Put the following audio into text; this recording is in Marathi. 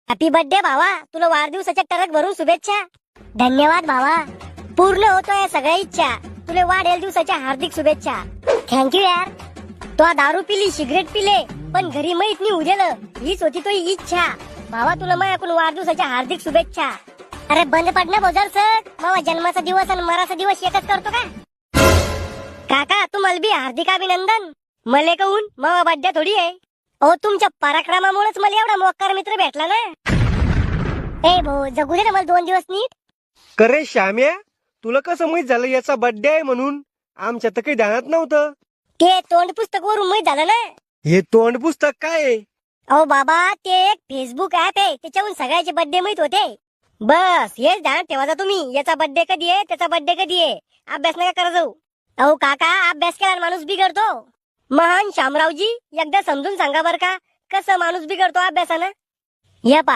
हॅपी बर्थडे भावा, तुला वाढदिवसाच्या टरक भरून शुभेच्छा. धन्यवाद भावा, पूर्ण होतोय सगळ्या इच्छा. तुला वाढदिवसाच्या हार्दिक शुभेच्छा. थँक्यू यार. तो दारू पिली, सिगरेट पिले, पण घरी माहित नाही उद्याला. हीच होती तो इच्छा. भावा तुला माझ्याकडून वाढदिवसाच्या हार्दिक शुभेच्छा. अरे बंद पडणं बोजर सर, मावा जन्माचा दिवस आणि मराचा दिवस एकच करतो का? काका तुम्हाला बी हार्दिक अभिनंदन. मले कहून मावा बड्डे थोडी आहे. अहो तुमच्या पराक्रमामुळेच मला एवढा मोक्कार मित्र भेटला ना. ए भाऊ जगू दे ना मला 2 दिवस नीट. करे श्याम्या, तुला कसं माहित झालं याचा बर्थडे आहे म्हणून? आमच्या तर काही ध्यानात नव्हतं. ते तोंड पुस्तक वरून माहित झालं ना. हे तोंड पुस्तक काय आहे? अहो बाबा ते एक फेसबुक ऍप आहे, त्याच्यावरून सगळ्याचे बर्थडे माहित होते. बस हेच ध्यान ठेवा तुम्ही. याचा बर्थडे कधी आहे, त्याचा बर्थडे कधी आहे. अभ्यास नका करा जाऊ. अहो काका अभ्यास केला माणूस बिघडतो. महान शामरावजी एकदा समजून सांगा बर का, कसं माणूस बिघडतो अभ्यासानं. या पा